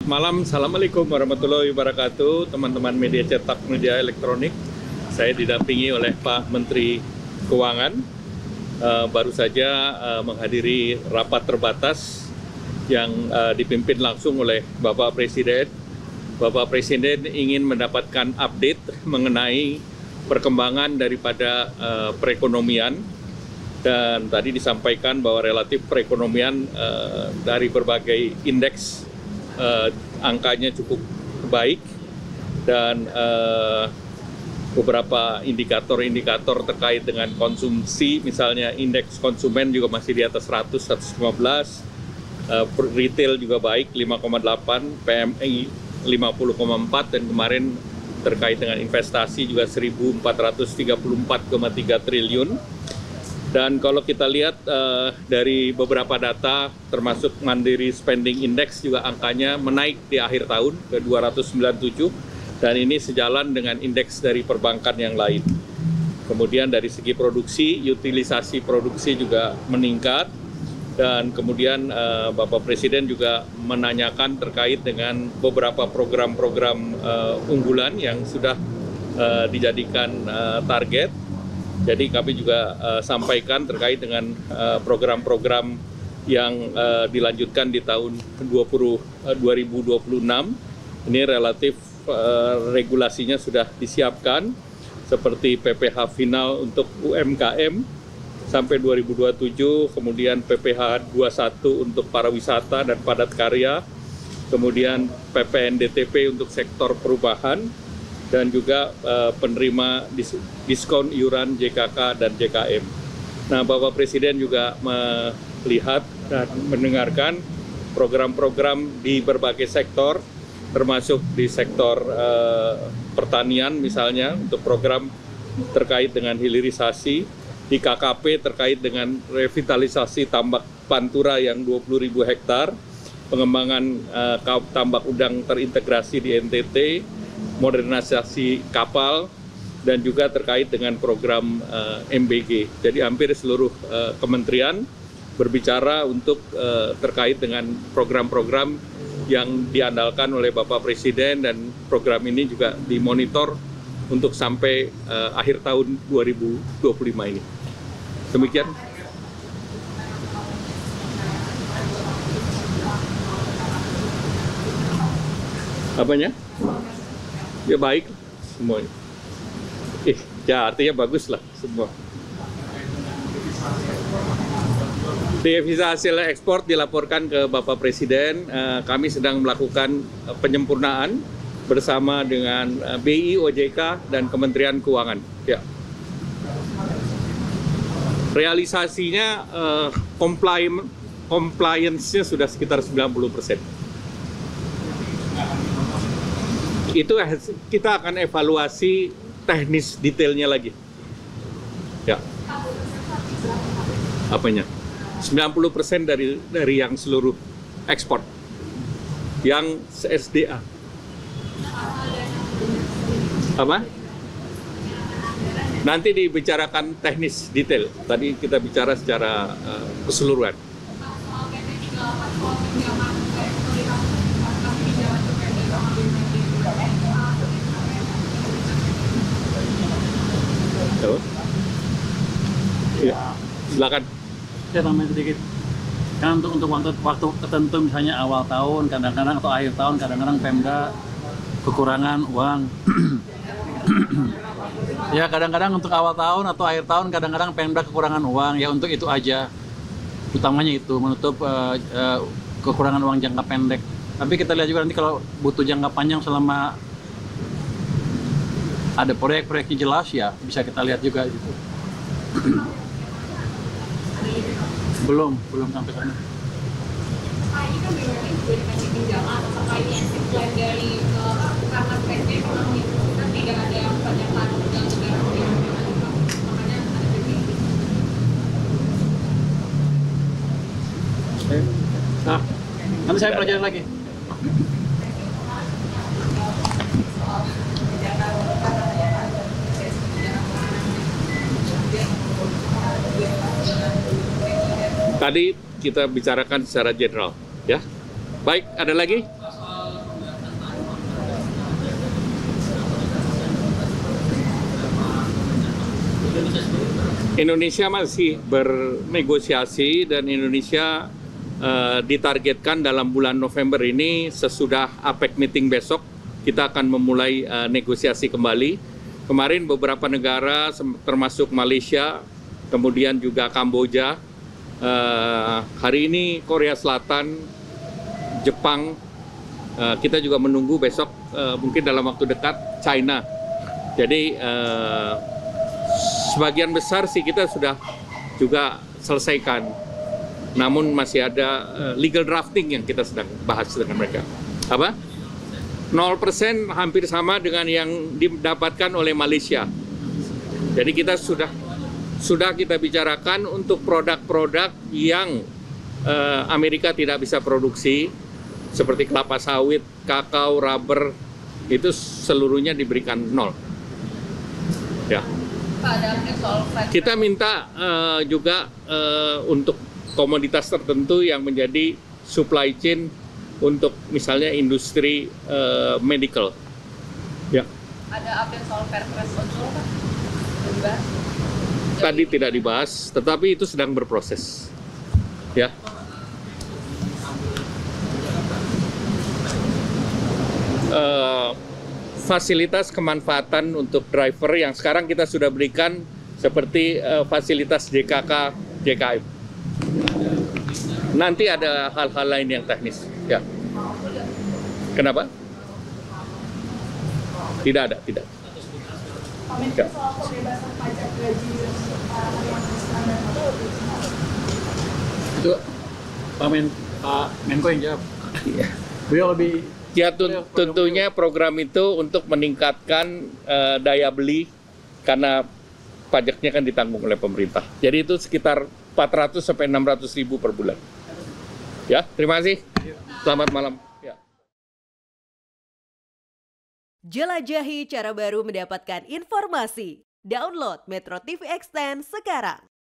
Malam, Assalamualaikum warahmatullahi wabarakatuh, teman-teman media cetak, media elektronik. Saya didampingi oleh Pak Menteri Keuangan. Baru saja menghadiri rapat terbatas yang dipimpin langsung oleh Bapak Presiden. Bapak Presiden ingin mendapatkan update mengenai perkembangan daripada perekonomian. Dan tadi disampaikan bahwa relatif perekonomian dari berbagai indeks angkanya cukup baik, dan beberapa indikator-indikator terkait dengan konsumsi, misalnya indeks konsumen juga masih di atas 100, 115, retail juga baik 5,8, PMI 50,4, dan kemarin terkait dengan investasi juga 1.434,3 triliun. Dan kalau kita lihat dari beberapa data, termasuk Mandiri Spending Index juga angkanya menaik di akhir tahun ke 297, dan ini sejalan dengan indeks dari perbankan yang lain. Kemudian dari segi produksi, utilisasi produksi juga meningkat, dan kemudian Bapak Presiden juga menanyakan terkait dengan beberapa program-program unggulan yang sudah dijadikan target. Jadi kami juga sampaikan terkait dengan program-program yang dilanjutkan di tahun 2026. Ini relatif regulasinya sudah disiapkan, seperti PPh final untuk UMKM sampai 2027, kemudian PPh 21 untuk para wisata dan padat karya, kemudian PPNDTP untuk sektor perubahan, dan juga penerima diskon iuran JKK dan JKM. Nah, Bapak Presiden juga melihat dan mendengarkan program-program di berbagai sektor, termasuk di sektor pertanian misalnya, untuk program terkait dengan hilirisasi, di KKP terkait dengan revitalisasi tambak Pantura yang 20.000 hektar, pengembangan tambak udang terintegrasi di NTT, modernisasi kapal, dan juga terkait dengan program MBG. Jadi hampir seluruh kementerian berbicara untuk terkait dengan program-program yang diandalkan oleh Bapak Presiden, dan program ini juga dimonitor untuk sampai akhir tahun 2025 ini. Demikian. Apanya? Ya baik semuanya. Ya artinya bagus lah semua. Devisa hasil ekspor dilaporkan ke Bapak Presiden. Kami sedang melakukan penyempurnaan bersama dengan BI, OJK, dan Kementerian Keuangan. Ya. Realisasinya compliance-nya sudah sekitar 90%. Itu kita akan evaluasi teknis detailnya lagi. Ya. Apanya? 90% dari yang seluruh ekspor. Yang SDA. Apa? Nanti dibicarakan teknis detail. Tadi kita bicara secara keseluruhan. Ya, silakan. Saya tambahin sedikit. Kan untuk waktu tertentu, misalnya awal tahun, kadang-kadang atau akhir tahun, kadang-kadang Pemda kekurangan uang. Ya, kadang-kadang untuk awal tahun atau akhir tahun, kadang-kadang Pemda kekurangan uang. Ya, untuk itu aja. Utamanya itu, menutup kekurangan uang jangka pendek. Tapi kita lihat juga nanti kalau butuh jangka panjang, selama ada proyek-proyeknya jelas, ya bisa kita lihat juga gitu. Belum sampai sana. Ini kan BUMN juga dikasih pinjaman, apakah ini exit plan dari karena PSBB kan tidak ada banyak negara yang makanya ada PSBB. Nah, nanti saya pelajarin lagi. Tadi kita bicarakan secara general, ya. Baik, ada lagi? Indonesia masih bernegosiasi dan Indonesia ditargetkan dalam bulan November ini sesudah APEC meeting besok kita akan memulai negosiasi kembali. Kemarin beberapa negara termasuk Malaysia, kemudian juga Kamboja, hari ini Korea Selatan, Jepang, kita juga menunggu besok mungkin dalam waktu dekat China. Jadi sebagian besar sih kita sudah juga selesaikan. Namun masih ada legal drafting yang kita sedang bahas dengan mereka. Apa? 0% hampir sama dengan yang didapatkan oleh Malaysia. Jadi kita sudah kita bicarakan untuk produk-produk yang Amerika tidak bisa produksi, seperti kelapa sawit, kakao, rubber, itu seluruhnya diberikan 0. Ya. Kita minta juga untuk komoditas tertentu yang menjadi supply chain untuk misalnya industri medical. Ya. Ada update soal Perpres ojol Pak? Dibahas? Tadi tidak dibahas, tetapi itu sedang berproses. Ya. Fasilitas kemanfaatan untuk driver yang sekarang kita sudah berikan seperti fasilitas JKK, JKM. Nanti ada hal-hal lain yang teknis. Ya. Kenapa? Tidak ada, tidak. Ya. Soal pembebasan pajak gaji yang standar Itu Pak Menko yang jawab. Beliau lebih Ya tentunya program itu untuk meningkatkan daya beli karena pajaknya kan ditanggung oleh pemerintah. Jadi itu sekitar 400 sampai 600 ribu per bulan. Ya, terima kasih. Selamat malam. Ya. Jelajahi cara baru mendapatkan informasi. Download Metro TV Extend sekarang.